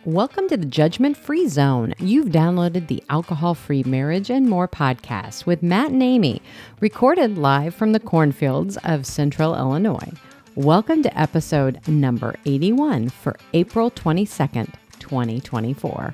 Welcome to the Judgment-Free Zone. You've downloaded the Alcohol-Free Marriage and More podcast with Matt and Amy, recorded live from the cornfields of Central Illinois. Welcome to episode number 81 for April 22nd, 2024.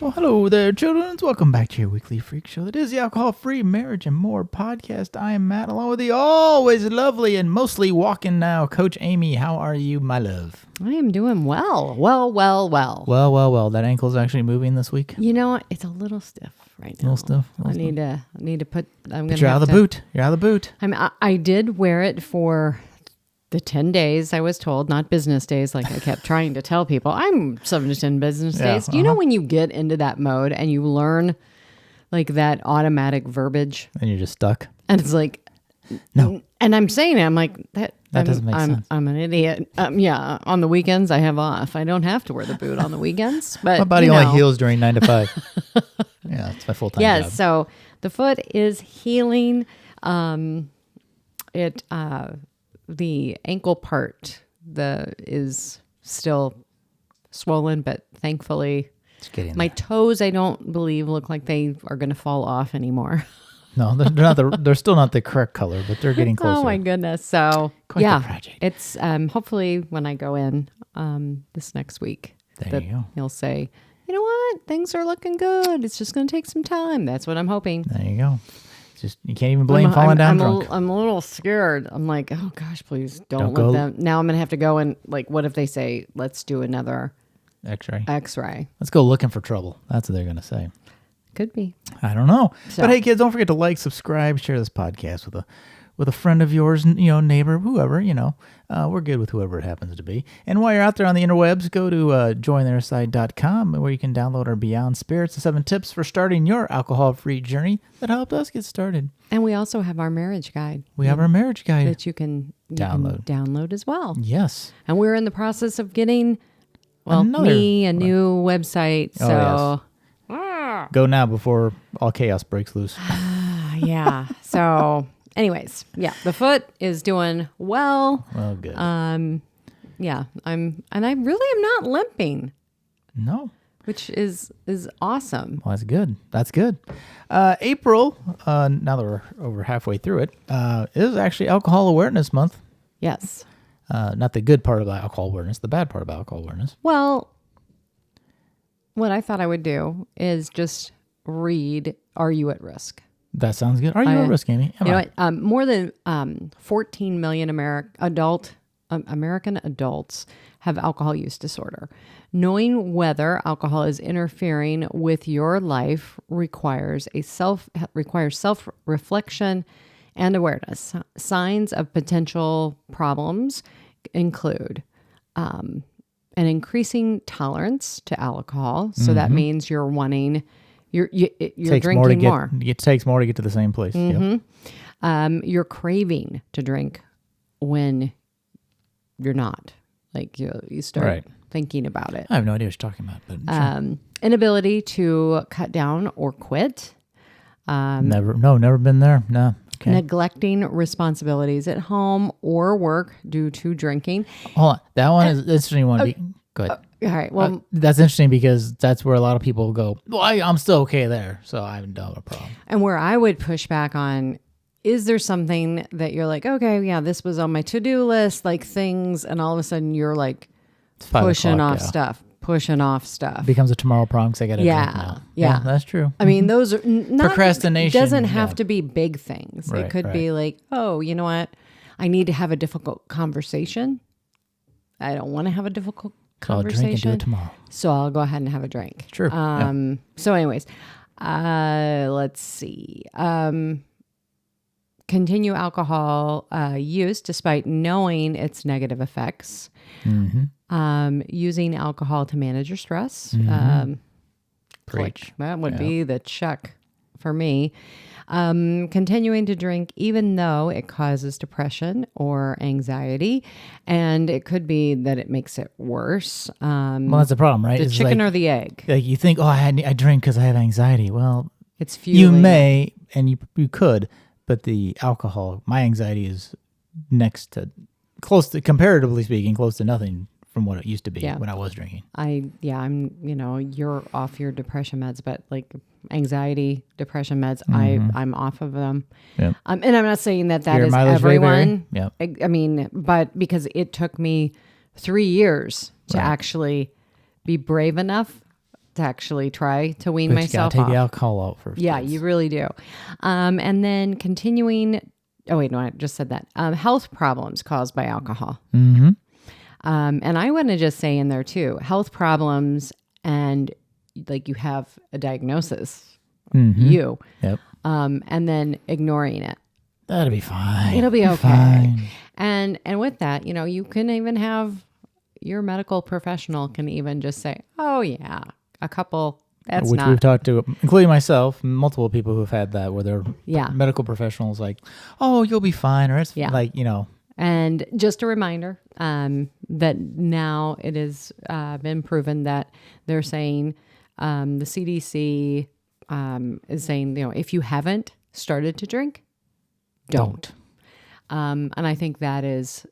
Well, hello there, children. Welcome back to your weekly freak show. That is the Alcohol-Free Marriage and More podcast. I am Matt, along with the always lovely and mostly walking now, Coach Amy. How are you, my love? I am doing well. Well. Well. That ankle's actually moving this week. You know, it's a little stiff right now. A little stiff. I need to put. But you're out of the boot. You're out of the boot. I did wear it for the 10 days I was told, not business days, like I kept trying to tell people. I'm 7 to 10 business days. Do you know when you get into that mode and you learn like that automatic verbiage? And you're just stuck. And it's like, no. And I'm saying it, I'm like, that doesn't make sense. I'm an idiot. Yeah, on the weekends I have off. I don't have to wear the boot on the weekends. But my body only heals during 9 to 5. Yeah, it's my full-time job. Yes, so the foot is healing. The ankle part is still swollen, but thankfully my toes, I don't believe, look like they are going to fall off anymore. No, they're not. They're still not the correct color, but they're getting closer. Oh my goodness! So Quite the project. It's hopefully when I go in this next week, there you go. He'll say, you know what, things are looking good. It's just going to take some time. That's what I'm hoping. There you go. Just you can't even blame falling down drunk. I'm a little scared. I'm like, oh gosh, please don't let them. Now I'm gonna have to go and like, what if they say, let's do another X-ray? Let's go looking for trouble. That's what they're gonna say. Could be. I don't know. So, but hey, kids, don't forget to like, subscribe, share this podcast with a friend of yours, neighbor, whoever. We're good with whoever it happens to be. And while you're out there on the interwebs, go to jointherSide.com where you can download our Beyond Spirits, the 7 tips for starting your alcohol-free journey that helped us get started. And we also have our marriage guide. We have our marriage guide that you can download as well. Yes. And we're in the process of getting, a new website. So go now before all chaos breaks loose. Yeah. So anyways, the foot is doing well. Well, good. Yeah, I really am not limping. No. Which is awesome. Well, that's good. April, now that we're over halfway through it, is actually Alcohol Awareness Month. Yes. Not the good part about alcohol awareness, the bad part about alcohol awareness. Well, what I thought I would do is just read, Are You at Risk? That sounds good. Are you at risk, Amy? More than 14 million American adults have alcohol use disorder. Knowing whether alcohol is interfering with your life requires self-reflection and awareness. Signs of potential problems include an increasing tolerance to alcohol. So that means you're wanting. You're drinking more. It takes more to get to the same place. Mm-hmm. Yep. You're craving to drink when you're not. Like you start thinking about it. I have no idea what you're talking about. But sure. Inability to cut down or quit. Never been there. No. Okay. Neglecting responsibilities at home or work due to drinking. Hold on. That one is an interesting one. Go ahead. All right. Well, that's interesting because that's where a lot of people go, well, I'm still okay there, so I haven't done a problem. And where I would push back on, is there something that you're like, okay, yeah, this was on my to-do list, like things, and all of a sudden you're like pushing off stuff. It becomes a tomorrow problem because I got to drink now. Yeah, that's true. I mean, those are not procrastination. It doesn't have to be big things. It could be like, oh, you know what? I need to have a difficult conversation. I don't want to have a difficult conversation. I'll drink and do it tomorrow. So I'll go ahead and have a drink. True. So anyways, let's see. Continue alcohol use despite knowing its negative effects. Mm-hmm. Using alcohol to manage your stress. Preach. That would be the check for me. Continuing to drink even though it causes depression or anxiety. And it could be that it makes it worse. Well, that's the problem, right? The chicken or the egg. Like you think, I drink because I have anxiety. Well, it's fueling. You may, and you could, but the alcohol, my anxiety is next to, close to, comparatively speaking, close to nothing from what it used to be when I was drinking. I'm, you're off your depression meds, but like anxiety, depression meds, I'm off of them. Yep. And I'm not saying that is everyone. Yep. I mean, but because it took me 3 years to actually be brave enough to actually try to wean myself off. You gotta take the alcohol out first. Yeah, you really do. And then continuing. Oh wait, no, I just said that. Health problems caused by alcohol. Mm-hmm. And I want to just say in there too, health problems and like you have a diagnosis, Yep. and then ignoring it. That'll be fine. It'll be okay. Fine. And with that, you can even have your medical professional can even just say, oh yeah, a couple. Which we've talked to, including myself, multiple people who have had that where they're medical professionals like, oh, you'll be fine. Or it's like, And just a reminder that now it has been proven that they're saying the CDC is saying, if you haven't started to drink, don't. And I think that is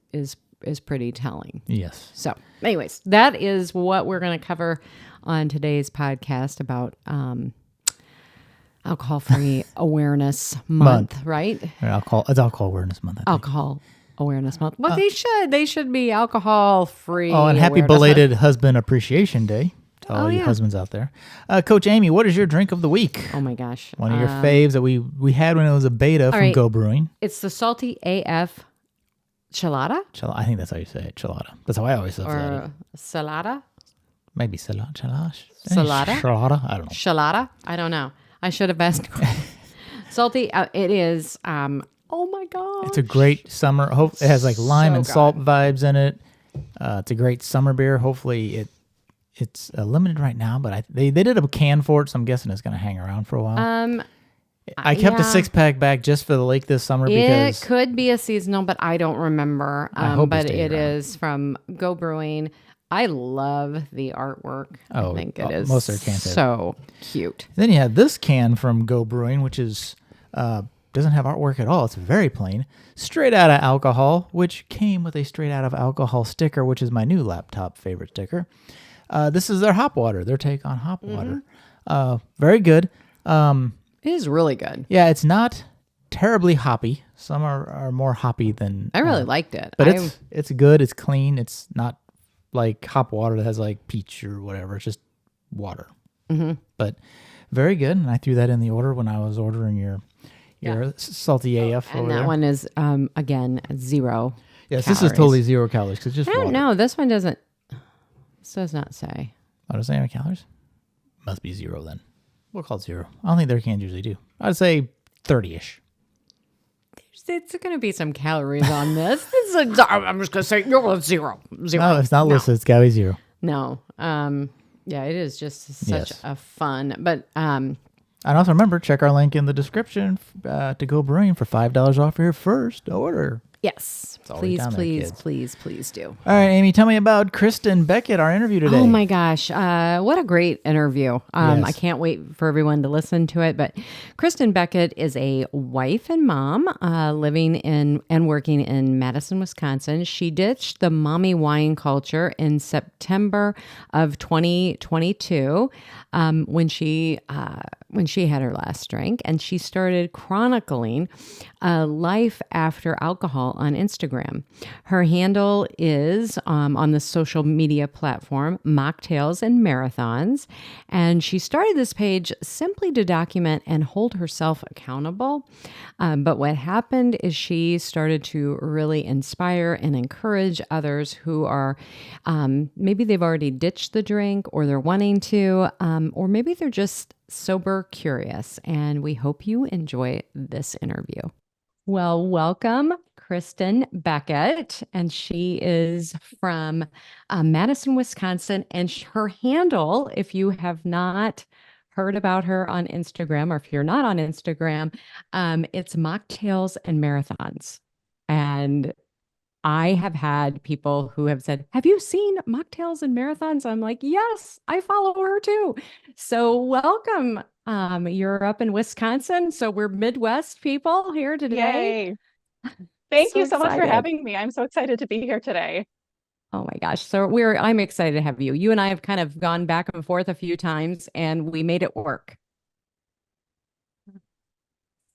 pretty telling. Yes. So anyways, that is what we're going to cover on today's podcast about Alcohol-Free Awareness Month, right? It's Alcohol Awareness Month. Alcohol Awareness Month. Well, they should be alcohol-free. Oh, and happy belated Husband Appreciation Day to all you husbands out there. Coach Amy, what is your drink of the week? Oh my gosh. One of your faves that we had when it was a beta from Go Brewing. It's the Salty AF Chelada? I think that's how you say it, Chelada. That's how I always say it. Or Chelada? Maybe Chelada? Chelada? Chelada? I don't know. Chelada? I don't know. I should have asked. Salty, it is, oh my gosh. It's a great summer. It has like lime and salt vibes in it. It's a great summer beer. Hopefully it's limited right now, but they did a can for it, so I'm guessing it's going to hang around for a while. I kept a 6-pack back just for the lake this summer because it could be a seasonal, but I don't remember. I hope but it is from Go Brewing. I love the artwork. I think it is most of their cans so cute. Then you have this can from Go Brewing, which is doesn't have artwork at all. It's very plain. Straight out of alcohol, which came with a straight out of alcohol sticker, which is my new laptop favorite sticker. This is their hop water, their take on hop water. Very good. It is really good. Yeah, it's not terribly hoppy. Some are more hoppy than... I really liked it. But it's good. It's clean. It's not like hop water that has like peach or whatever. It's just water. But very good. And I threw that in the order when I was ordering your Salty AF and over that there. One is, again, 0 Yes, calories. this is totally 0 calories. Cause it's just I don't water. know. This one doesn't... This does not say. Oh, does it have calories? Must be 0 then. We'll call it 0. I don't think their cans usually do. I'd say 30-ish. It's going to be some calories on this. I'm just going to say, no, 0. No, it's not listed. It's got to be 0. No. Yeah, it is just such a fun. But and also remember, check our link in the description to Go Brewing for $5 off your first order. Yes. Please do. All right, Amy, tell me about Kristen Beckett, our interview today. Oh my gosh. What a great interview. Yes. I can't wait for everyone to listen to it. But Kristen Beckett is a wife and mom living in and working in Madison, Wisconsin. She ditched the mommy wine culture in September of 2022 when she had her last drink, and she started chronicling life after alcohol on Instagram. Her handle is on the social media platform Mocktails and Marathons, and she started this page simply to document and hold herself accountable. But what happened is she started to really inspire and encourage others who are maybe they've already ditched the drink, or they're wanting to, or maybe they're just sober curious. And we hope you enjoy this interview. Well, welcome, Kristen Beckett, and she is from Madison, Wisconsin, and her handle, if you have not heard about her on Instagram, or if you're not on Instagram, it's Mocktails and Marathons. And I have had people who have said, have you seen Mocktails and Marathons? I'm like, yes, I follow her too. So welcome. You're up in Wisconsin, so we're Midwest people here today. Yay. Thank So you so much for excited. having me. I'm so excited to be here today. Oh my gosh. So I'm excited to have you. You and I have kind of gone back and forth a few times and we made it work.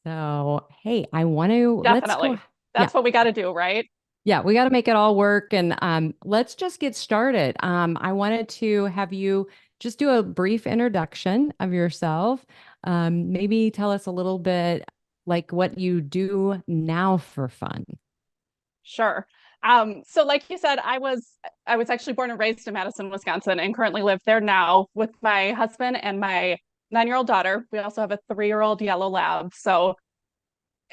So, hey, let's go. Definitely. Yeah. That's what we got to do, right? Yeah, we got to make it all work and let's just get started. I wanted to have you just do a brief introduction of yourself. Maybe tell us a little bit like what you do now for fun. Sure. So like you said, I was actually born and raised in Madison, Wisconsin, and currently live there now with my husband and my 9-year-old daughter. We also have a 3-year-old yellow lab. So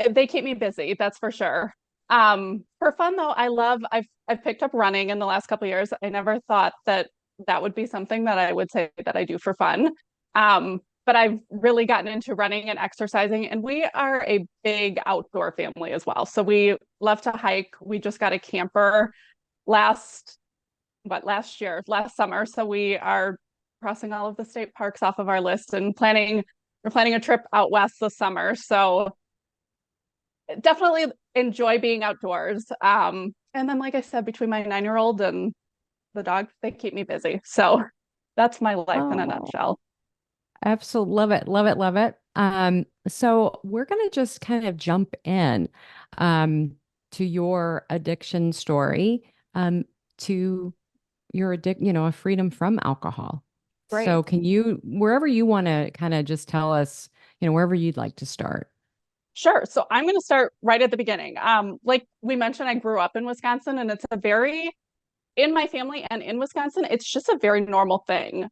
they keep me busy, that's for sure. For fun though, I've picked up running in the last couple of years. I never thought that that would be something that I would say that I do for fun. But I've really gotten into running and exercising, and we are a big outdoor family as well. So we love to hike. We just got a camper last last summer. So we are crossing all of the state parks off of our list and we're planning a trip out west this summer. So definitely enjoy being outdoors. And then, like I said, between my 9-year-old and the dog, they keep me busy. So that's my life in a Oh, nutshell. absolutely love it, love it, love it. So we're gonna just kind of jump in to your addiction story, to a freedom from alcohol. Great. So can you, wherever you want to kind of just tell us, wherever you'd like to start. Sure. So I'm going to start right at the beginning. Like we mentioned, I grew up in Wisconsin, and in my family and in Wisconsin, it's just a very normal thing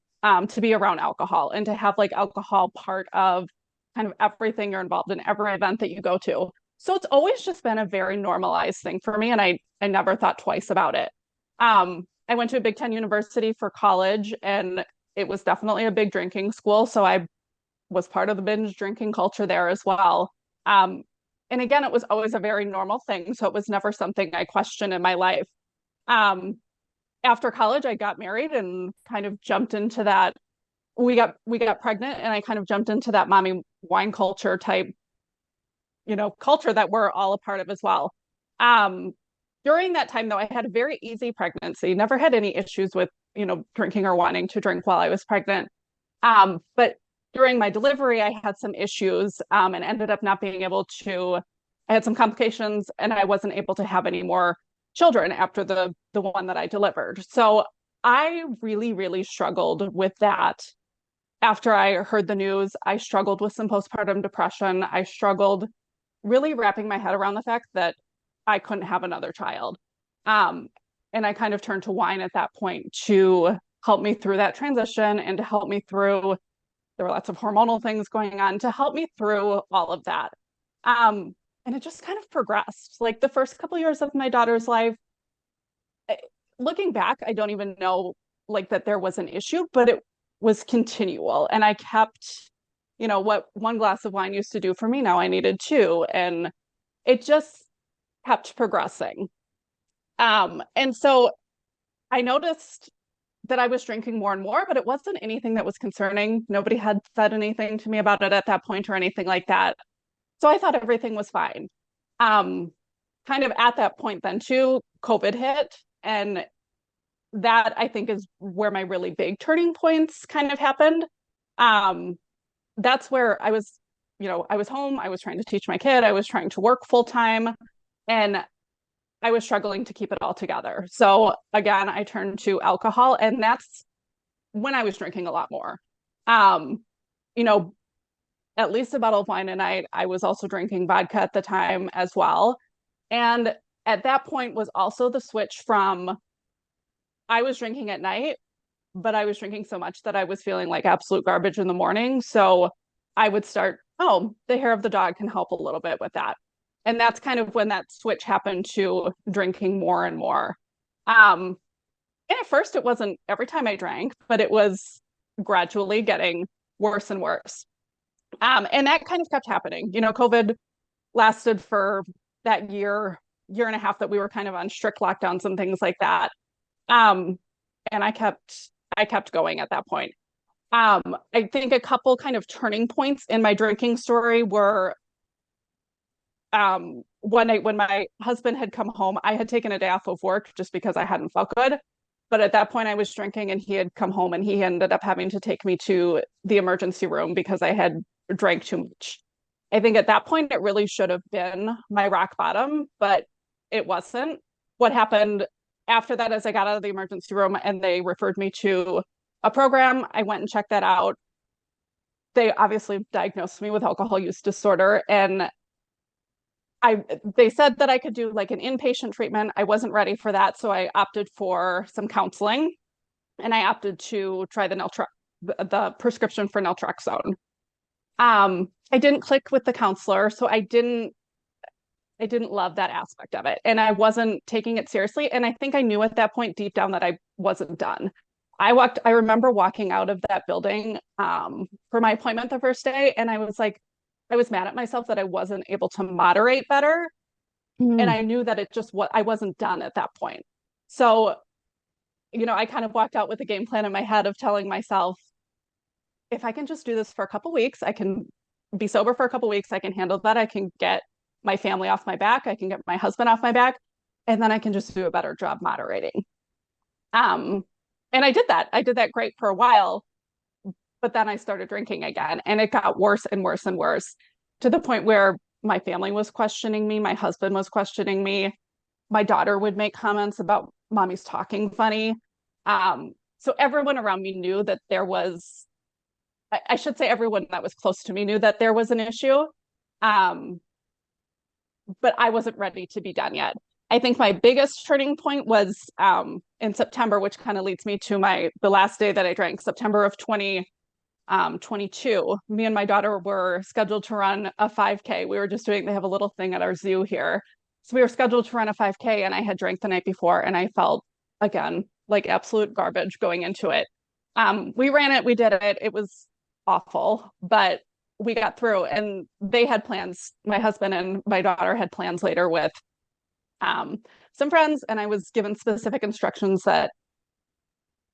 to be around alcohol and to have like alcohol part of kind of everything you're involved in, every event that you go to. So it's always just been a very normalized thing for me, and I never thought twice about it. I went to a Big Ten university for college, and it was definitely a big drinking school. So I was part of the binge drinking culture there as well. Um, and again, it was always a very normal thing. So it was never something I questioned in my life. Um, After college, I got married and kind of jumped into that. We got pregnant, and I kind of jumped into that mommy wine culture type, culture that we're all a part of as well. Um, During that time, though, I had a very easy pregnancy. Never had any issues with drinking or wanting to drink while I was pregnant. But during my delivery, I had some issues and ended up not being able to. I had some complications, and I wasn't able to have any more children after the one that I delivered. So I really, really struggled with that. After I heard the news, I struggled with some postpartum depression. I struggled really wrapping my head around the fact that I couldn't have another child. Um, and I kind of turned to wine at that point to help me through that transition and to help me through. There were lots of hormonal things going on to help me through all of that. And it just kind of progressed. Like the first couple of years of my daughter's life, looking back, I don't even know like that there was an issue, but it was continual. And I kept, what one glass of wine used to do for me, now I needed two. And it just kept progressing. And so I noticed that I was drinking more and more, but it wasn't anything that was concerning. Nobody had said anything to me about it at that point or anything like that. So I thought everything was fine. Um, Kind of at that point then too, COVID hit, and that I think is where my really big turning points kind of happened. Um, that's where I was home, I was trying to teach my kid, I was trying to work full time, and I was struggling to keep it all together. So again, I turned to alcohol, and that's when I was drinking a lot more. Um, you know, at least a bottle of wine a night. I was also drinking vodka at the time as well. And at that point was also the switch from I was drinking at night, but I was drinking so much that I was feeling like absolute garbage in the morning. So I would start, oh, the hair of the dog can help a little bit with that. And that's kind of when that switch happened to drinking more and more. Um, and at first, it wasn't every time I drank, but it was gradually getting worse and worse. And that kind of kept happening. COVID lasted for that year and a half that we were kind of on strict lockdowns and things like that. Um, and I kept going at that point. I think a couple kind of turning points in my drinking story were one night when my husband had come home, I had taken a day off of work just because I hadn't felt good. But at that point, I was drinking and he had come home and he ended up having to take me to the emergency room because I had drank too much. I think at that point, it really should have been my rock bottom, but it wasn't. What happened after that is I got out of the emergency room and they referred me to a program. I went and checked that out. They obviously diagnosed me with alcohol use disorder, and they said that I could do like an inpatient treatment. I wasn't ready for that, so I opted for some counseling, and I opted to try the prescription for naltrexone. I didn't click with the counselor, so I didn't love that aspect of it, and I wasn't taking it seriously. And I think I knew at that point deep down that I wasn't done. I remember walking out of that building for my appointment the first day, and I was mad at myself that I wasn't able to moderate better. And I knew that I wasn't done at that point. So, I kind of walked out with a game plan in my head of telling myself, if I can just do this for a couple weeks, I can be sober for a couple weeks, I can handle that. I can get my family off my back. I can get my husband off my back, and then I can just do a better job moderating. And I did that. I did that great for a while, but then I started drinking again, and it got worse and worse and worse, to the point where my family was questioning me. My husband was questioning me. My daughter would make comments about mommy's talking funny. So everyone around me knew that there was, I should say everyone that was close to me knew that there was an issue. But I wasn't ready to be done yet. I think my biggest turning point was in September, which kind of leads me to the last day that I drank, September of 2022. Me and my daughter were scheduled to run a 5K. They have a little thing at our zoo here. So we were scheduled to run a 5K, and I had drank the night before, and I felt, again, like absolute garbage going into it. We ran it, we did it. It was awful, but we got through, and they had plans. My husband and my daughter had plans later with some friends, and I was given specific instructions that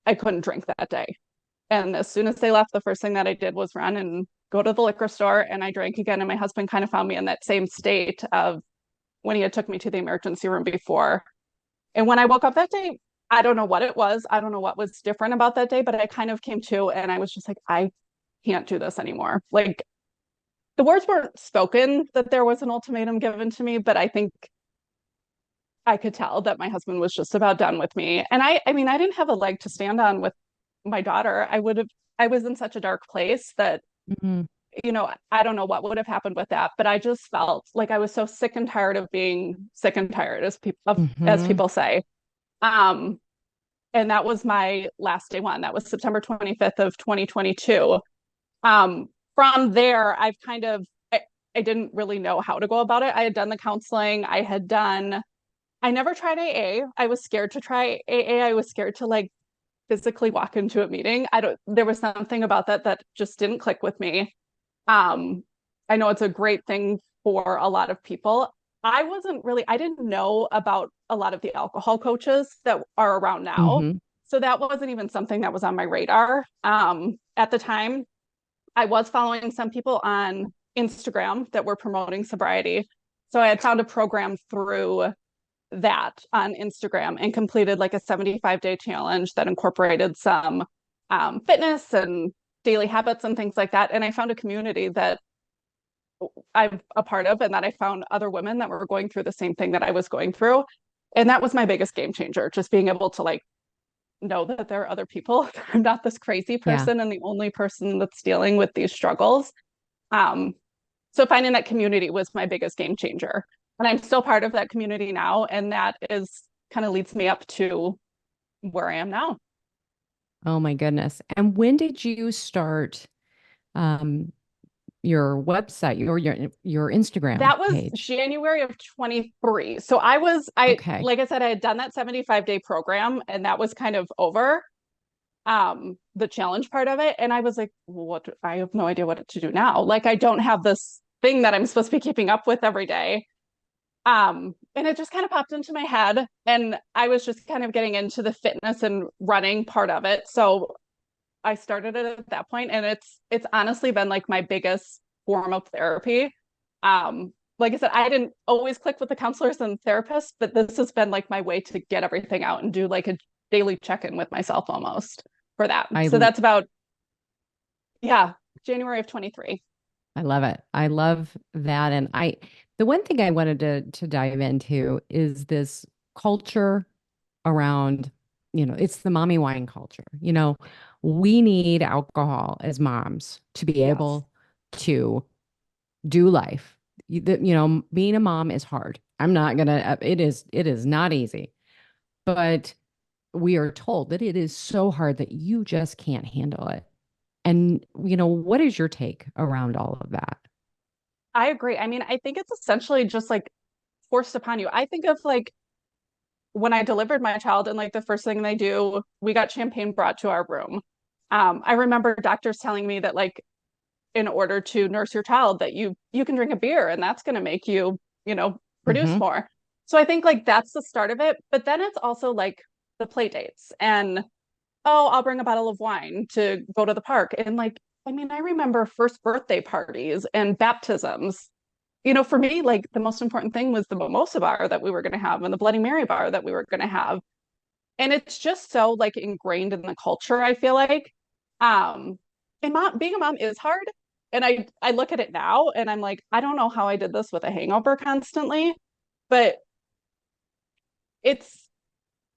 I couldn't drink that day. And as soon as they left, the first thing that I did was run and go to the liquor store, and I drank again. And my husband kind of found me in that same state of when he had took me to the emergency room before. And when I woke up that day, I don't know what it was. I don't know what was different about that day, but I kind of came to, and I was just like, I can't do this anymore. Like, the words weren't spoken that there was an ultimatum given to me, but I think I could tell that my husband was just about done with me. And I mean, I didn't have a leg to stand on with my daughter. I was in such a dark place that, I don't know what would have happened with that, but I just felt like I was so sick and tired of being sick and tired, as people say. And that was my last day one. That was September 25th of 2022. From there, I didn't really know how to go about it. I had done the counseling. I never tried AA. I was scared to try AA. I was scared to like physically walk into a meeting. There was something about that just didn't click with me. I know it's a great thing for a lot of people. I didn't know about a lot of the alcohol coaches that are around now. So that wasn't even something that was on my radar. At the time, I was following some people on Instagram that were promoting sobriety. So I had found a program through that on Instagram and completed like a 75-day challenge that incorporated some fitness and daily habits and things like that. And I found a community that I'm a part of, and that I found other women that were going through the same thing that I was going through. And that was my biggest game changer, just being able to like know that there are other people. I'm not this crazy person and the only person that's dealing with these struggles. So finding that community was my biggest game changer. And I'm still part of that community now. And that kind of leads me up to where I am now. Oh my goodness. And when did you start your website, your Instagram That was page? January of 23. So like I said, I had done that 75-day program, and that was kind of over, the challenge part of it. And I was like, I have no idea what to do now. Like, I don't have this thing that I'm supposed to be keeping up with every day. And it just kind of popped into my head, and I was just kind of getting into the fitness and running part of it. So I started it at that point, and it's honestly been like my biggest form of therapy. Like like I said, I didn't always click with the counselors and therapists, but this has been like my way to get everything out and do like a daily check-in with myself almost for that. I So that's about, yeah, January of 23. I love it. I love that. And the one thing I wanted to dive into is this culture around, it's the mommy wine culture. We need alcohol as moms to be Yes. able to do life. Being a mom is hard. I'm not gonna, it is not easy, but we are told that it is so hard that you just can't handle it. And, what is your take around all of that? I agree. I mean, I think it's essentially just like forced upon you. I think of like when I delivered my child and like the first thing they do, we got champagne brought to our room. I remember doctors telling me that like in order to nurse your child that you can drink a beer and that's going to make you, produce Mm-hmm. more. So I think like that's the start of it, but then it's also like the play dates and oh, I'll bring a bottle of wine to go to the park and like I mean, I remember first birthday parties and baptisms. For me, like the most important thing was the mimosa bar that we were going to have and the Bloody Mary bar that we were going to have. And it's just so like ingrained in the culture, I feel like. Um, and being a mom is hard. And I look at it now and I'm like, I don't know how I did this with a hangover constantly, but it's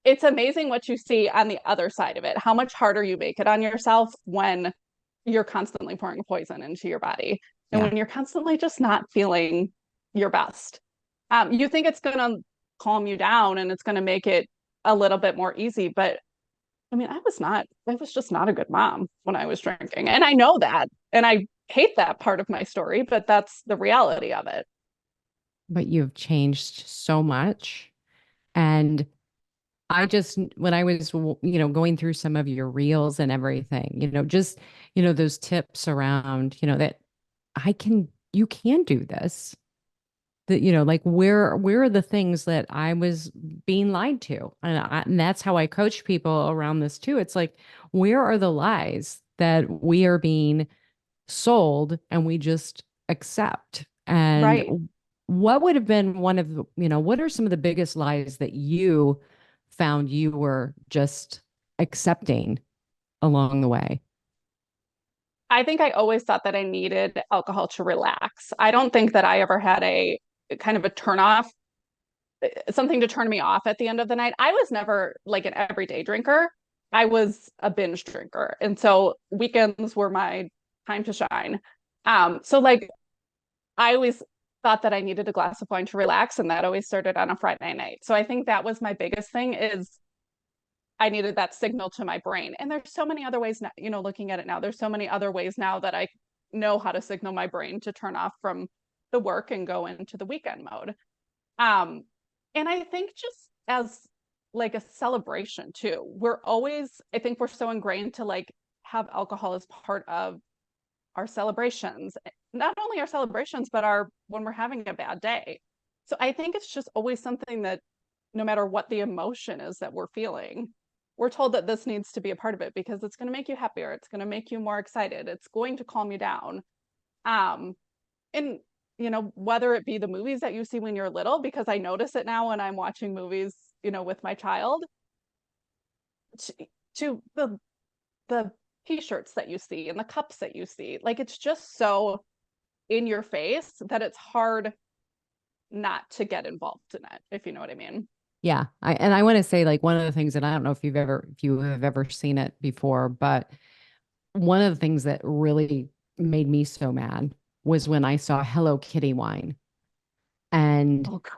it's amazing what you see on the other side of it, how much harder you make it on yourself when you're constantly pouring poison into your body and Yeah. when you're constantly just not feeling your best. You think it's going to calm you down and it's going to make it a little bit more easy, but I mean, I was just not a good mom when I was drinking. And I know that. And I hate that part of my story, but that's the reality of it. But you've changed so much. And when I was, going through some of your reels and everything, just, those tips around, that you can do this. That, like where are the things that I was being lied to? And that's how I coach people around this too. It's like, where are the lies that we are being sold and we just accept? And Right. what would have been one of what are some of the biggest lies that you found you were just accepting along the way? I think I always thought that I needed alcohol to relax. I don't think that I ever had a kind of a turn off, something to turn me off at the end of the night. I was never like an everyday drinker. I was a binge drinker. And so weekends were my time to shine. So like I always thought that I needed a glass of wine to relax, and that always started on a Friday night. So I think that was my biggest thing is I needed that signal to my brain. And there's so many other ways now, looking at it now, there's so many other ways now that I know how to signal my brain to turn off from the work and go into the weekend mode. Um, and I think just as like a celebration too, I think we're so ingrained to like have alcohol as part of our celebrations, not only our celebrations, but our when we're having a bad day. So I think it's just always something that no matter what the emotion is that we're feeling, we're told that this needs to be a part of it because it's going to make you happier. It's going to make you more excited. It's going to calm you down. Um, and whether it be the movies that you see when you're little, because I notice it now when I'm watching movies, with my child, to, to the t-shirts that you see and the cups that you see, like it's just so in your face that it's hard not to get involved in it, if you know what I mean. Yeah. I want to say, like, one of the things that I don't know if you have ever seen it before, but one of the things that really made me so mad was when I saw Hello Kitty wine. And Oh God.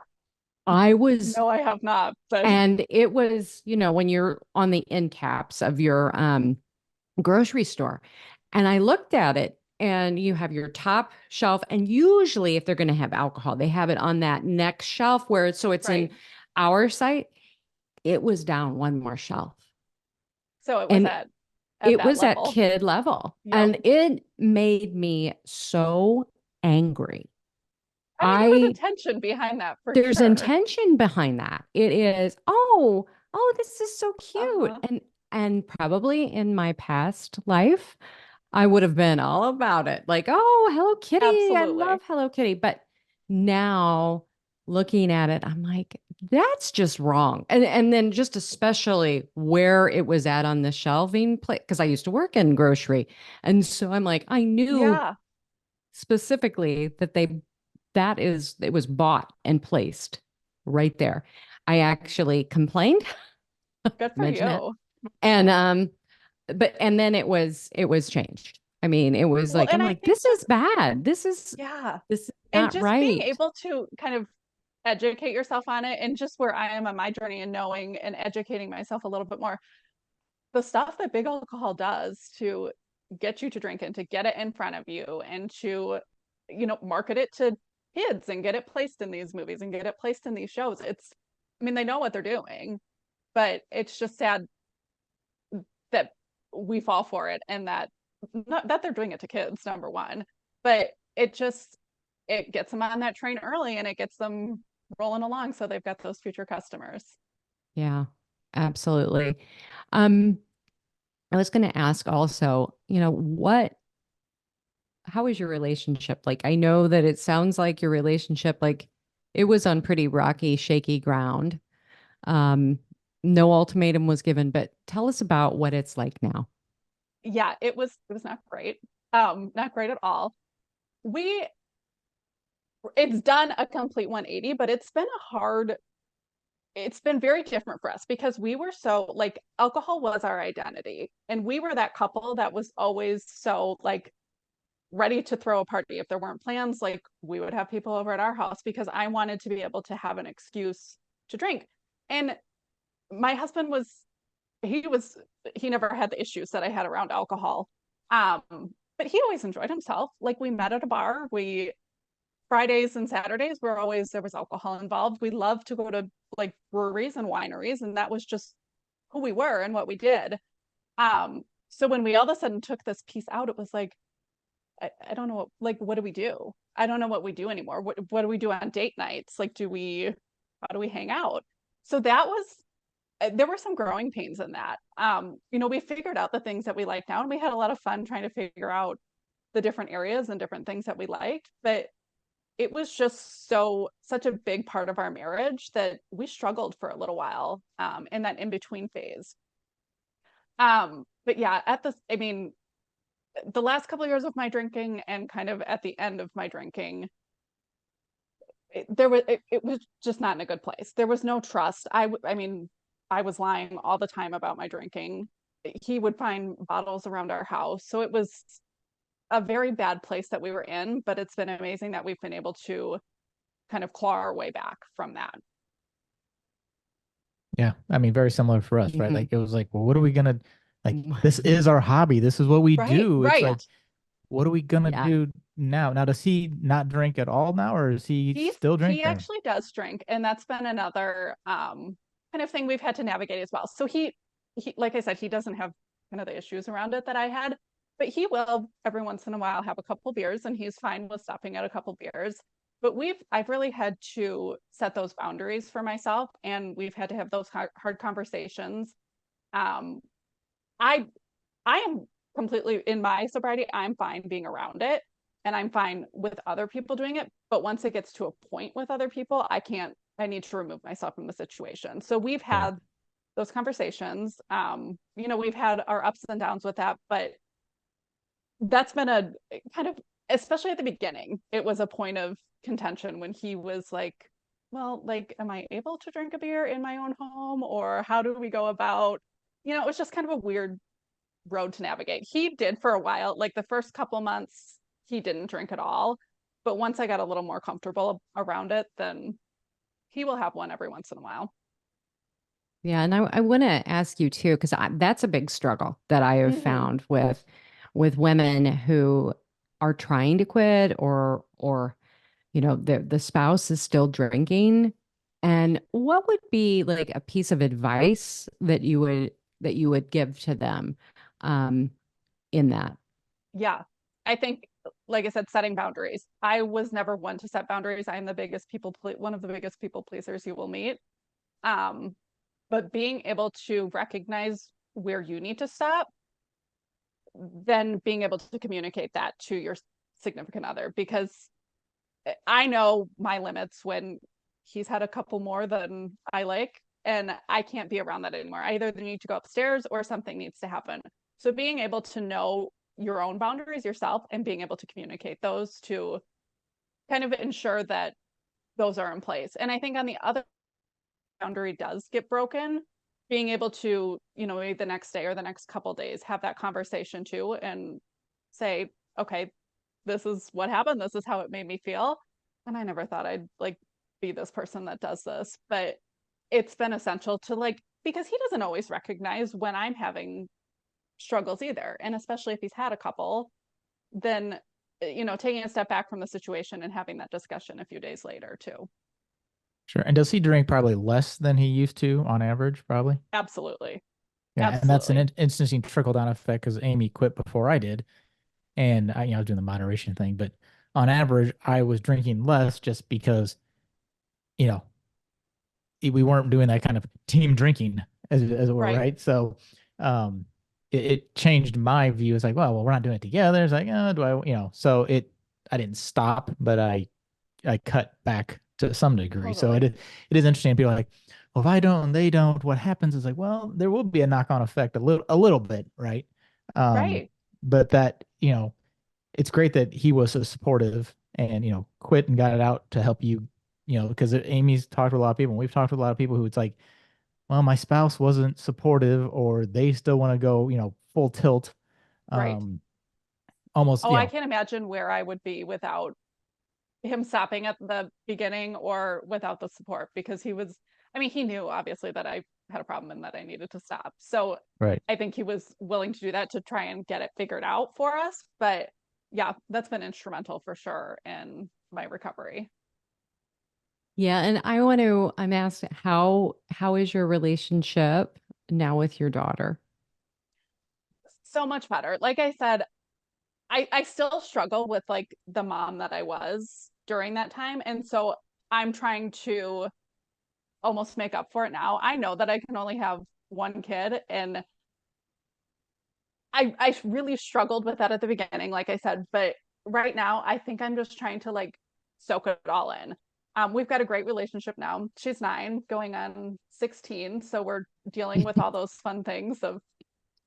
I was, No, I have not, but and it was, when you're on the end caps of your grocery store. And I looked at it and you have your top shelf. And usually, if they're going to have alcohol, they have it on that next shelf where it's in right. our site. It was down one more shelf. So it was And at it that was at level. kid level. Yep. And it made me so angry. I mean, there was I intention behind that for There's sure. intention behind that. It is, oh, this is so cute. Uh-huh. And probably in my past life, I would have been all about it. Like, oh, Hello Kitty. I Absolutely. love Hello Kitty. But now looking at it, I'm like, that's just wrong. And then just especially where it was at on the shelving plate, because I used to work in grocery. And so I'm like, I knew Yeah, specifically that it was bought and placed right there. I actually complained, good for mention it. you. And and then it was changed. I mean, it was Well, like, and I'm I like, think this is just, bad. yeah, This is and not just being right. able to kind of educate yourself on it, and just where I am on my journey and knowing and educating myself a little bit more, the stuff that big alcohol does to get you to drink and to get it in front of you and to, market it to kids and get it placed in these movies and get it placed in these shows. I mean, they know what they're doing, but it's just sad that we fall for it, and that not that they're doing it to kids, number one, but it gets them on that train early and it gets them rolling along so they've got those future customers. Yeah, absolutely. Um, I was going to ask also, how was your relationship? Like, I know that it sounds like your relationship, like it was on pretty rocky, shaky ground. Um, no ultimatum was given, but tell us about what it's like now. Yeah, it was not great. Not great at all. We It's done a complete 180, but it's been very different for us because we were so like alcohol was our identity, and we were that couple that was always so like ready to throw a party. If there weren't plans, like we would have people over at our house because I wanted to be able to have an excuse to drink. And my husband he was he never had the issues that I had around alcohol. Um, but he always enjoyed himself. Like we met at a bar. We Fridays and Saturdays were always there was alcohol involved. We loved to go to like breweries and wineries, and that was just who we were and what we did. So when we all of a sudden took this piece out, it was like, I don't know what do we do? I don't know what we do anymore. What do we do on date nights? Like, how do we hang out? So that was there were some growing pains in that. We figured out the things that we like now, and we had a lot of fun trying to figure out the different areas and different things that we liked. But it was just such a big part of our marriage that we struggled for a little while in that in between phase. But yeah, I mean, the last couple of years of my drinking and kind of at the end of my drinking, it was just not in a good place. There was no trust. I mean, I was lying all the time about my drinking. He would find bottles around our house, so it was a very bad place that we were in. But it's been amazing that we've been able to kind of claw our way back from that. Yeah, I mean, very similar for us, right? Mhm. Like it was like, well, what are we gonna like? This is our hobby. This is what we Right, do. It's like, right. what are we gonna Yeah. do now? Now, does he not drink at all now, or is he still He drinking? actually does drink, and that's been another kind of thing we've had to navigate as well. So he like I said, he doesn't have kind of the issues around it that I had, but he will every once in a while have a couple beers, and he's fine with stopping at a couple beers. But I've really had to set those boundaries for myself, and we've had to have those hard conversations. Um, I I am completely in my sobriety, I'm fine being around it and I'm fine with other people doing it. But once it gets to a point with other people, I need to remove myself from the situation. So we've Right. had those conversations. We've had our ups and downs with that, but that's been a kind of, especially at the beginning, it was a point of contention when he was like, well, like, am I able to drink a beer in my own home? Or how do we go about, it was just kind of a weird road to navigate. He did for a while, like the first couple months, he didn't drink at all. But once I got a little more comfortable around it, then he will have one every once in a while. Yeah, and I want to ask you too, because that's a big struggle that I have Mm-hmm. found with women who are trying to quit, or the spouse is still drinking. And what would be like a piece of advice that you would give to them um, in that? Yeah. I think, like I said, setting boundaries. I was never one to set boundaries. I am one of the biggest people pleasers you will meet. Um, but being able to recognize where you need to stop, then being able to communicate that to your significant other, because I know my limits when he's had a couple more than I like, and I can't be around that anymore. I either need to go upstairs or something needs to happen. So being able to know your own boundaries yourself and being able to communicate those to kind of ensure that those are in place. And I think on the other boundary does get broken, being able to, maybe the next day or the next couple days have that conversation too and say, okay, this is what happened. This is how it made me feel. And I never thought I'd like be this person that does this, but it's been essential to like, because he doesn't always recognize when I'm having struggles either. And especially if he's had a couple, then, taking a step back from the situation and having that discussion a few days later too. Sure. And does he drink probably less than he used to on average, probably? Absolutely. Yeah. And that's an interesting trickle down effect because Amy quit before I did. And I was doing the moderation thing, but on average, I was drinking less just because, you know, we weren't doing that kind of team drinking as it were, right? So, it changed my view. It's like, well, we're not doing it together. It's like, do I, so I didn't stop, but I cut back to some degree. So it is interesting. People are like, well, if I don't and they don't, what happens is like, well, there will be a knock-on effect a little bit, right? Right. But that, it's great that he was so supportive and, quit and got it out to help you, because Amy's talked to a lot of people and we've talked to a lot of people who it's like, well, my spouse wasn't supportive or they still want to go, full tilt. Right. Almost. Oh, I can't imagine where I would be without him stopping at the beginning or without the support because he knew obviously that I had a problem and that I needed to stop. So right. I think he was willing to do that to try and get it figured out for us. But yeah, that's been instrumental for sure in my recovery. Yeah, and I'm asked how is your relationship now with your daughter? So much better. Like I said, I still struggle with like the mom that I was during that time. And so I'm trying to almost make up for it now. I know that I can only have one kid and I really struggled with that at the beginning, like I said, but right now I think I'm just trying to like soak it all in. We've got a great relationship now. She's 9, going on 16, so we're dealing with all those fun things of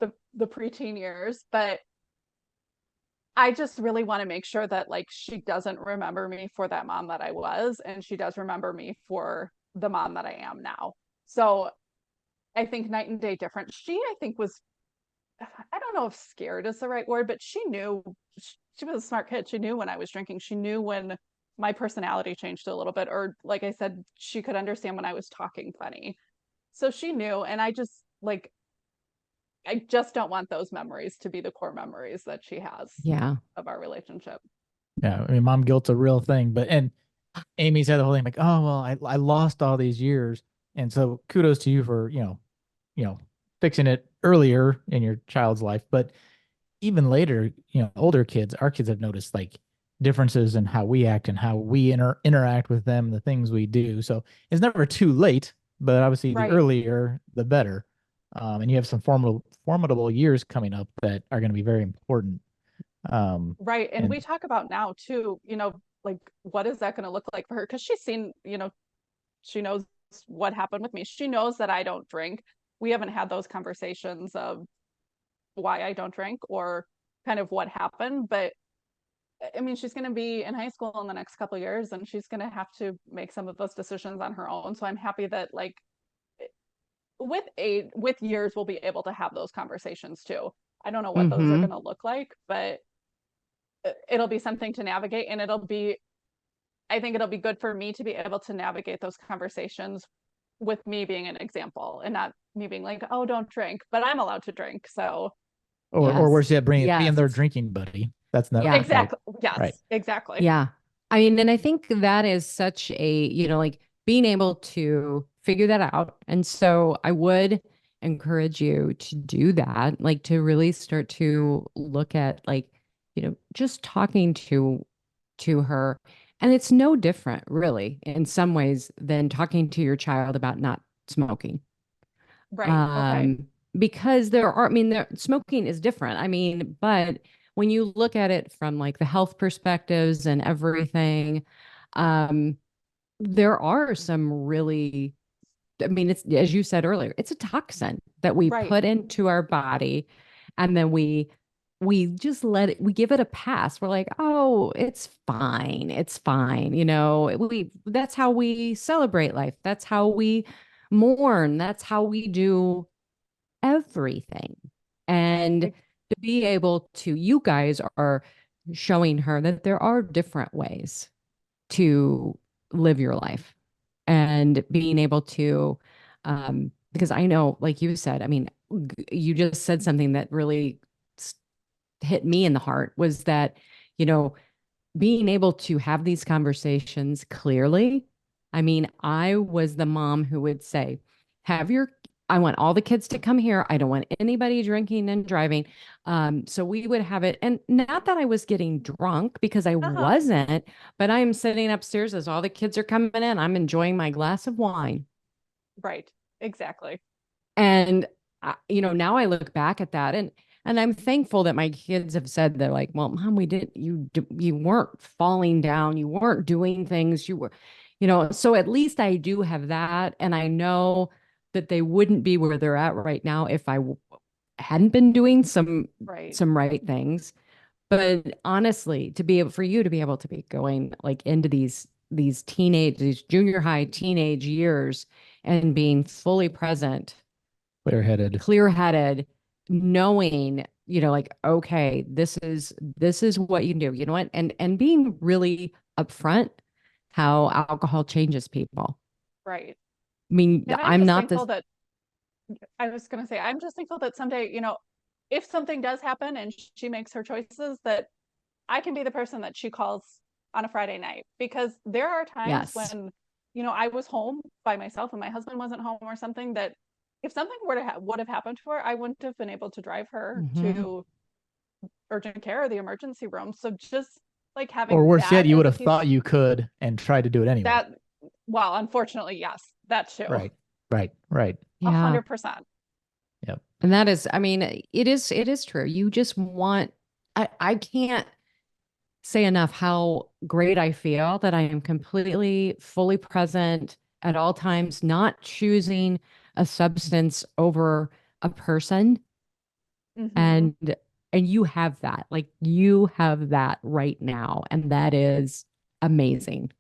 the preteen years, but I just really want to make sure that like she doesn't remember me for that mom that I was, and she does remember me for the mom that I am now. So I think night and day different. She, I think, was, I don't know if scared is the right word, but she knew, she was a smart kid. She knew when I was drinking. She knew when my personality changed a little bit, or like I said, she could understand when I was talking funny. So she knew, and I just don't want those memories to be the core memories that she has of our relationship. Yeah, I mean, mom guilt's a real thing, and Amy said the whole thing like, oh well, I lost all these years, and so kudos to you for fixing it earlier in your child's life, but even later, older kids, our kids have noticed like differences in how we act and how we interact with them, the things we do. So it's never too late, but obviously the earlier, the better. And you have some formidable years coming up that are going to be very important. Right. And we talk about now too, like what is that going to look like for her? Because she's seen, she knows what happened with me. She knows that I don't drink. We haven't had those conversations of why I don't drink or kind of what happened, but I mean, she's going to be in high school in the next couple of years and she's going to have to make some of those decisions on her own. So I'm happy that like with years we'll be able to have those conversations too. I don't know what those are going to look like, but it'll be something to navigate, and I think it'll be good for me to be able to navigate those conversations with me being an example and not me being like, oh, don't drink, but I'm allowed to drink. So or worse yet, being their drinking buddy. That's not exactly. Yes, right. Exactly. Yeah. I mean, and I think that is such a, like being able to figure that out. And so I would encourage you to do that, like to really start to look at like, just talking to her. And it's no different really in some ways than talking to your child about not smoking. Right. Because smoking is different. I mean, but when you look at it from like the health perspectives and everything, Um, there are some really, I mean, it's, as you said earlier, it's a toxin that we Right. put into our body, and then we just let it, we give it a pass. We're like, oh, it's fine. It's fine. That's how we celebrate life. That's how we mourn. That's how we do everything. And to be able to, you guys are showing her that there are different ways to live your life, and being able to, because I know, like you said, I mean, you just said something that really hit me in the heart, was that, you know, being able to have these conversations clearly. I mean, I was the mom who would say, have your, I want all the kids to come here. I don't want anybody drinking and driving. So we would have it. And not that I was getting drunk, because I wasn't, but I'm sitting upstairs as all the kids are coming in. I'm enjoying my glass of wine. Right. Exactly. And, now I look back at that, and I'm thankful that my kids have said, they're like, well, Mom, you weren't falling down. You weren't doing things. You were, so at least I do have that. And I know that they wouldn't be where they're at right now if I hadn't been doing some right things. But honestly, for you to be able to be going like into these junior high teenage years, and being fully present, clear-headed, knowing, like, okay, this is what you can do, what, and being really upfront how alcohol changes people. Right. I mean, and I'm just not thankful that I was going to say, I'm just thankful that someday, if something does happen and she makes her choices, that I can be the person that she calls on a Friday night. Because there are times yes. when, I was home by myself and my husband wasn't home or something, that if something would have happened to her, I wouldn't have been able to drive her to urgent care or the emergency room. So just like having, or worse yet, that you as would a have piece, thought you could and tried to do it anyway. that, well, unfortunately, yes, that too. Right. Yeah. 100%. Yep. And that is, I mean, it is true. You just want, I can't say enough how great I feel that I am completely, fully present at all times, not choosing a substance over a person. And you have that, like, you have that right now, and that is amazing.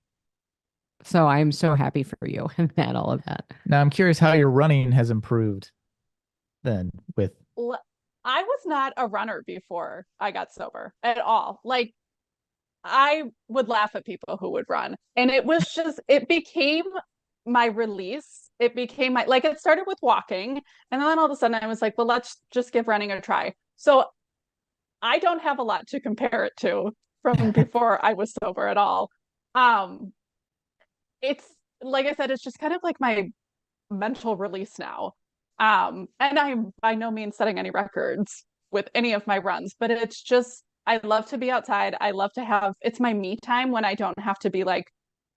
So I'm so happy for you and that, all of that. Now I'm curious how your running has improved then with. I was not a runner before I got sober at all. Like, I would laugh at people who would run. And it became my release. It became like, it started with walking. And then all of a sudden I was like, well, let's just give running a try. So I don't have a lot to compare it to from before I was sober at all. Um, it's like I said, it's just kind of like my mental release now. And I'm by no means setting any records with any of my runs, but it's just, I love to be outside. I love to have, it's my me time when I don't have to be like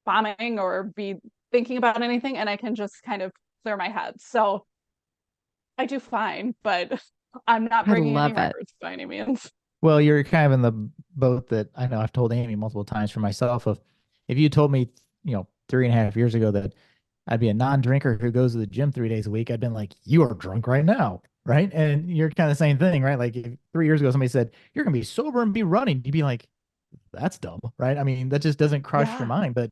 bombing or be thinking about anything, and I can just kind of clear my head. So I do fine, but I'm not I breaking any love it. records by any means. Well, you're kind of in the boat that I know I've told Amy multiple times for myself of, if you told me, 3.5 years ago that I'd be a non-drinker who goes to the gym 3 days a week, I'd been like, you are drunk right now. Right. And you're kind of the same thing, right? Like, if 3 years ago, somebody said, you're going to be sober and be running, you'd be like, that's dumb. Right. I mean, that just doesn't cross your mind, but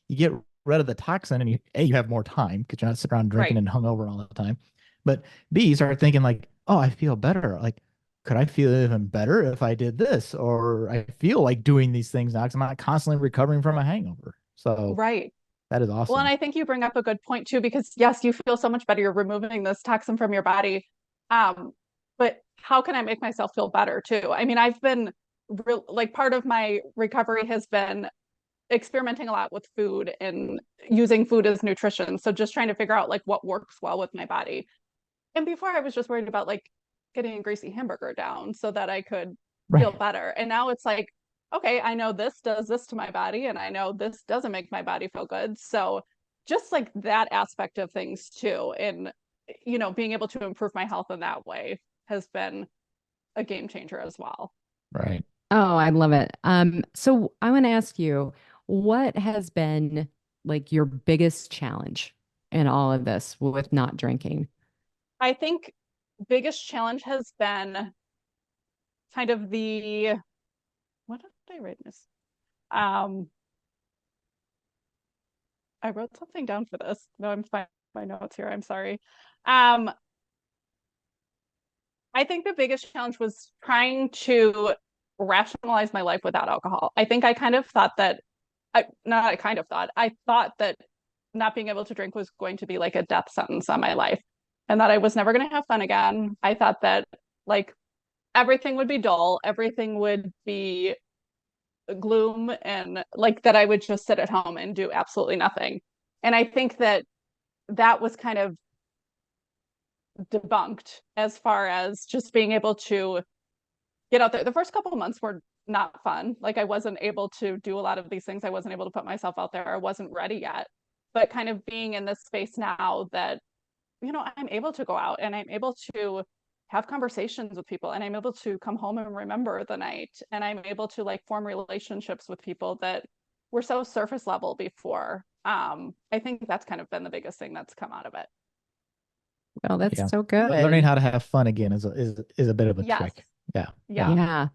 you get rid of the toxin and you have more time because you're not sitting around drinking and hungover all the time. But B, you start thinking like, oh, I feel better. Like, could I feel even better if I did this? Or I feel like doing these things now because I'm not constantly recovering from a hangover. So Right. that is Well, and awesome. I think you bring up a good point too, because yes, you feel so much better. You're removing this toxin from your body. But how can I make myself feel better too? I mean, I've been like, part of my recovery has been experimenting a lot with food and using food as nutrition. So just trying to figure out like what works well with my body. And before I was just worried about like getting a greasy hamburger down so that I could feel Right. better. And now it's like, okay, I know this does this to my body and I know this doesn't make my body feel good. So just like that aspect of things too. And, being able to improve my health in that way has been a game changer as well. Right. Oh, I love it. So I want to ask you, What has been like your biggest challenge in all of this with not drinking? I think biggest challenge has been kind of what did I write this? Um, I wrote something down for this. No, I'm fine. My notes here. I'm sorry. Um, I think the biggest challenge was trying to rationalize my life without alcohol. I think I kind of thought that I thought that not being able to drink was going to be like a death sentence on my life and that I was never going to have fun again. I thought that like everything would be dull, everything would be gloom, and like that I would just sit at home and do absolutely nothing. And I think that that was kind of debunked as far as just being able to get out there. The first couple of months were not fun. Like I wasn't able to do a lot of these things. I wasn't able to put myself out there. I wasn't ready yet. But kind of being in this space now that, I'm able to go out and I'm able to have conversations with people and I'm able to come home and remember the night and I'm able to like form relationships with people that were so surface level before. I think that's kind of been the biggest thing that's come out of it. Well, that's Yeah. so good. Learning how to have fun again is a bit of a Yes. trick. Yeah. Yeah. Yeah.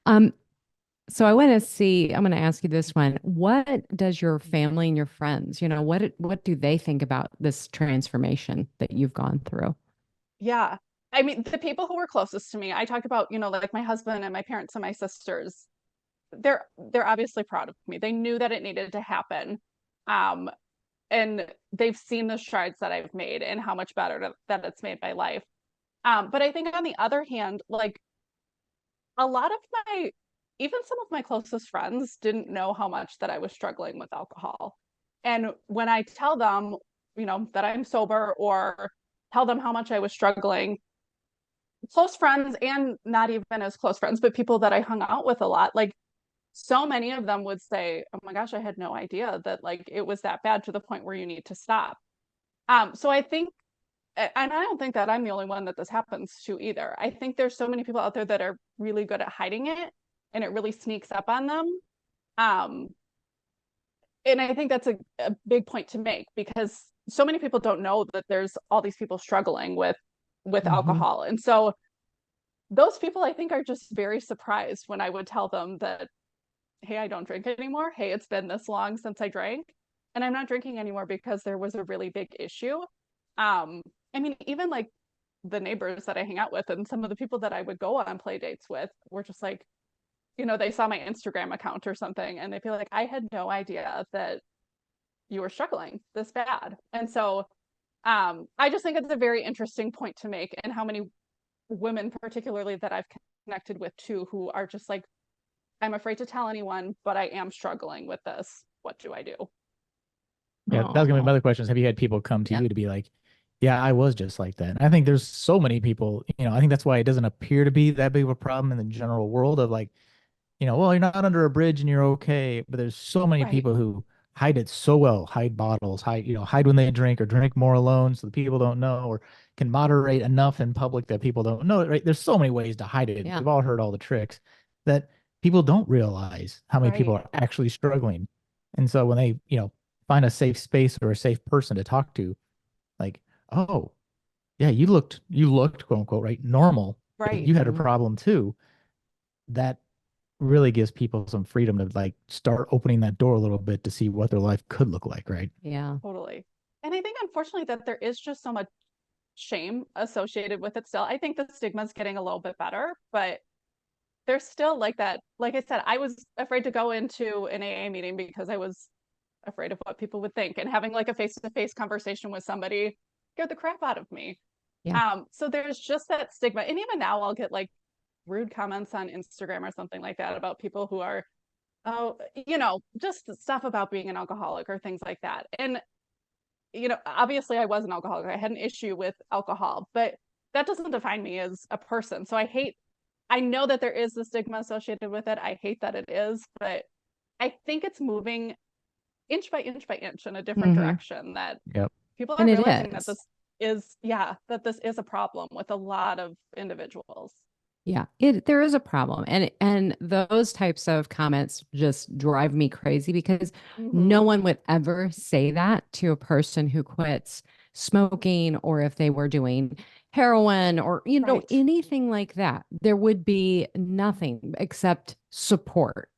Um, so I'm going to ask you this one. What does your family and your friends, what do they think about this transformation that you've gone through? Yeah. I mean, the people who were closest to me, I talked about, like my husband and my parents and my sisters. They're obviously proud of me. They knew that it needed to happen. Um, and they've seen the strides that I've made and how much better that it's made my life. But I think on the other hand, like a lot of even some of my closest friends didn't know how much that I was struggling with alcohol. And when I tell them, that I'm sober or tell them how much I was struggling, close friends and not even as close friends, but people that I hung out with a lot, like so many of them would say, "Oh my gosh, I had no idea that like it was that bad to the point where you need to stop." So I think, and I don't think that I'm the only one that this happens to either. I think there's so many people out there that are really good at hiding it and it really sneaks up on them. Um, and I think that's a big point to make because so many people don't know that there's all these people struggling with Mm-hmm. alcohol. And so those people I think are just very surprised when I would tell them that, hey, I don't drink anymore. Hey, it's been this long since I drank. And I'm not drinking anymore because there was a really big issue. Um, I mean, even like the neighbors that I hang out with and some of the people that I would go on play dates with were just like, they saw my Instagram account or something and they'd be like, I had no idea that you were struggling this bad. And so I just think it's a very interesting point to make and how many women, particularly that I've connected with too, who are just like, I'm afraid to tell anyone, but I am struggling with this. What do I do? Yeah, that was gonna be my Oh, other questions. Have you had people come to yeah. you to be like, yeah, I was just like that? And I think there's so many people, I think that's why it doesn't appear to be that big of a problem in the general world of like, well, you're not under a bridge and you're okay. But there's so many Right. people who hide it so well, hide bottles, hide when they drink or drink more alone so the people don't know, or can moderate enough in public that people don't know it, right? There's so many ways to hide it. Yeah. We've all heard all the tricks that people don't realize how many people Right. are actually struggling. And so when they, find a safe space or a safe person to talk to, like, oh, yeah, you looked quote unquote, right, normal, but Right. you had a Mhm. problem too. That really gives people some freedom to like start opening that door a little bit to see what their life could look like, right? Yeah. Totally. And I think unfortunately that there is just so much shame associated with it still. I think the stigma is getting a little bit better, but there's still like that. Like I said, I was afraid to go into an AA meeting because I was afraid of what people would think. And having like a face-to-face conversation with somebody scared the crap out of me. Yeah. So there's just that stigma. And even now I'll get like rude comments on Instagram or something like that about people who are, oh, just stuff about being an alcoholic or things like that. And obviously I was an alcoholic. I had an issue with alcohol, but that doesn't define me as a person. So I know that there is the stigma associated with it. I hate that it is, but I think it's moving inch by inch by inch in a different Hmm. direction that Yep. people are And it realizing that is. this is a problem with a lot of individuals. Yeah, there is a problem. And those types of comments just drive me crazy because no Hmm. one would ever say that to a person who quits smoking or if they were doing heroin or Right. anything like that. There would be nothing except support.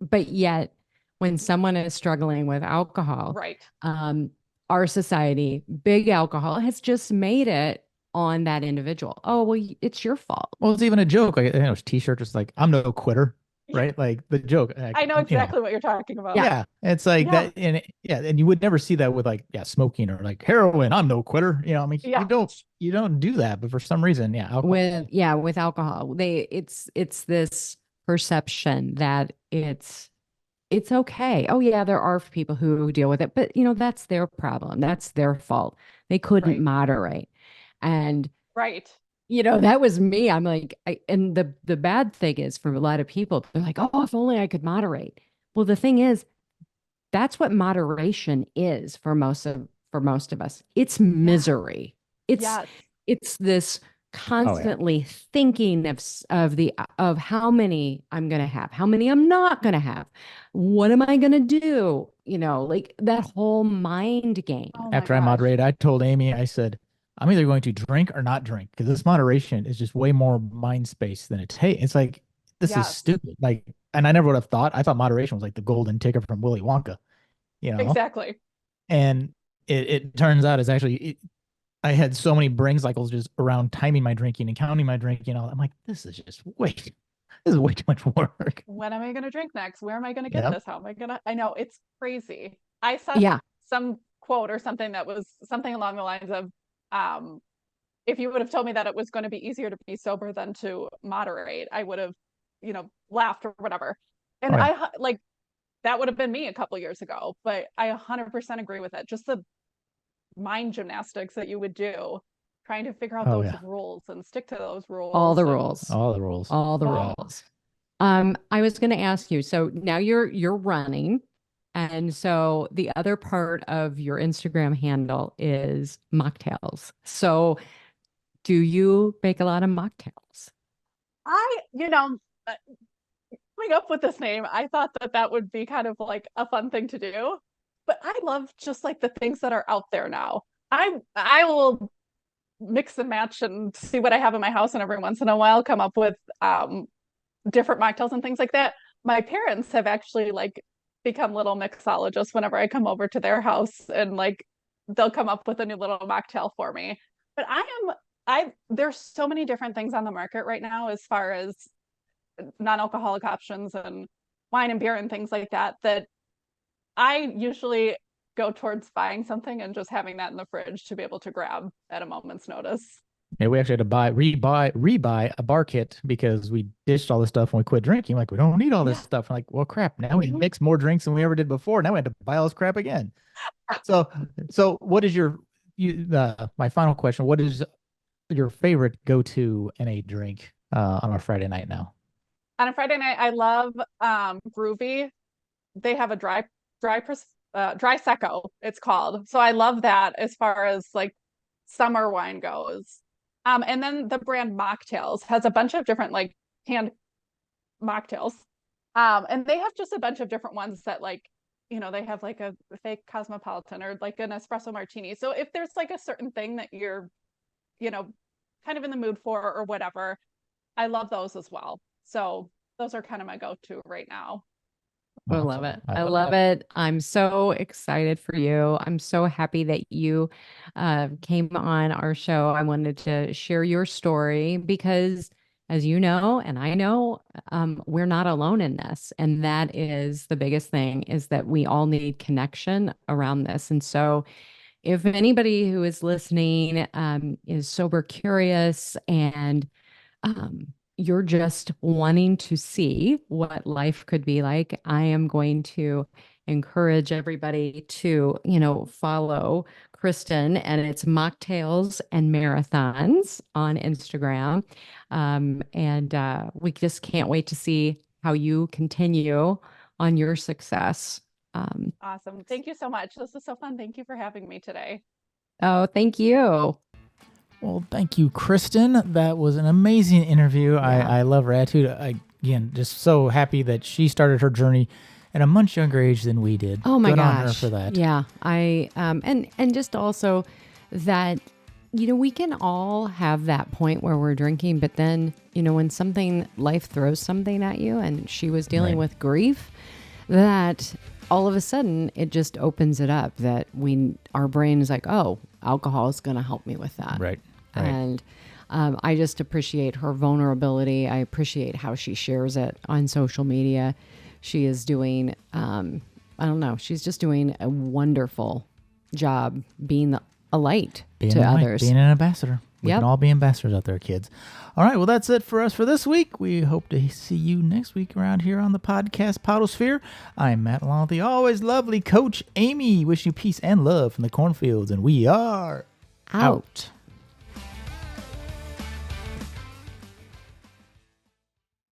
But yet when someone is struggling with alcohol, Right. um, our society, big alcohol has just made it on that individual. Oh, well, it's your fault. Well, it's even a joke. Like, t-shirt just like, I'm no quitter, Yeah. right? Like the joke, like, I know exactly what you're talking about. Yeah. yeah, it's like Yeah. that. And you would never see that with like, yeah, smoking or like heroin. I'm no quitter. I mean, Yeah. you don't do that, but for some reason, yeah, With alcohol. yeah, with alcohol, it's this perception that it's okay. Oh yeah, there are people who deal with it, but that's their problem. That's their fault. They couldn't Right. moderate. And Right. that was me. I'm like, and the bad thing is for a lot of people, they're like, oh, if only I could moderate. Well, the thing is, that's what moderation is for most of us. It's Yeah. misery. It's Yes. it's this Oh yeah. constantly thinking of how many I'm going to have, how many I'm not going to have. What am I going to do? Like that whole mind game. Oh my After I gosh. moderated, I told Amy, I said, I'm either going to drink or not drink because this moderation is just way more mind space than it takes. It's like, this is Yes. stupid. Like, and I never would have thought, I thought moderation was like the golden ticket from Willy Wonka, you know? Exactly. And it turns out it's actually, I had so many brain cycles just around timing my drinking and counting my drinking. All I'm like, this is way too much work. When am I going to drink next? Where am I going to get Yep. this? How am I going to? I know it's crazy. I saw Yeah. some quote or something that was something along the lines of, um, if you would have told me that it was going to be easier to be sober than to moderate, I would have, laughed or whatever. And Oh yeah. like that would have been me a couple years ago, but I 100% agree with it. Just the mind gymnastics that you would do trying to figure out Oh those yeah. rules and stick to those All rules the and rules. All the rules. All the Yeah. oh, rules. I was going to ask you. So now you're running, and so the other part of your Instagram handle is mocktails. So do you make a lot of mocktails? I, coming up with this name, I thought that that would be kind of like a fun thing to do. But I love just like the things that are out there now. I will mix and match and see what I have in my house, and every once in a while come up with different mocktails and things like that. My parents have actually like become little mixologists whenever I come over to their house, and like they'll come up with a new little mocktail for me. But I there's so many different things on the market right now as far as non-alcoholic options and wine and beer and things like that, that I usually go towards buying something and just having that in the fridge to be able to grab at a moment's notice. Yeah, we actually had to rebuy a bar kit because we ditched all this stuff when we quit drinking. Like, we don't need all this Yeah. stuff. I'm like, well, crap. Now we mix more drinks than we ever did before. Now we have to buy all this crap again. So, what is my final question? What is your favorite go-to NA drink on a Friday night now? On a Friday night, I love Groovy. They have a dry dry secco, it's called. So I love that as far as like summer wine goes. And then the brand Mocktails has a bunch of different like canned mocktails. And they have just a bunch of different ones that like, they have like a fake cosmopolitan or like an espresso martini. So if there's like a certain thing that you're, you know, kind of in the mood for or whatever, I love those as well. So those are kind of my go-to right now. I love Awesome. it. I I love love that. it. I'm so excited for you. I'm so happy that you came on our show. I wanted to share your story because, as you know, and I know, we're not alone in this. And that is the biggest thing is that we all need connection around this. And so, if anybody who is listening is sober curious and you're just wanting to see what life could be like, I am going to encourage everybody to, follow Kristen and it's mocktails and marathons on Instagram. And we just can't wait to see how you continue on your success. Um, Awesome. Thank you so much. This is so fun. Thank you for having me today. oh, thank you. Well, thank you, Kristen. That was an amazing interview. Yeah. I love her attitude. Again, just so happy that she started her journey at a much younger age than we did. Oh my gosh. Good on her for that. Yeah. And just also that, we can all have that point where we're drinking, but then, when life throws something at you, and she was dealing with grief, that all of a sudden it just opens it up that our brain is like, oh, alcohol is going to help me with that. Right. And I just appreciate her vulnerability. I appreciate how she shares it on social media. She is doing, she's just doing a wonderful job being a light to others. Being an ambassador. We can all be ambassadors out there, kids. All right, well, that's it for us for this week. We hope to see you next week around here on the podcast Podosphere. I'm Matt, along with the always lovely Coach Amy. Wish you peace and love from the cornfields, and we are out.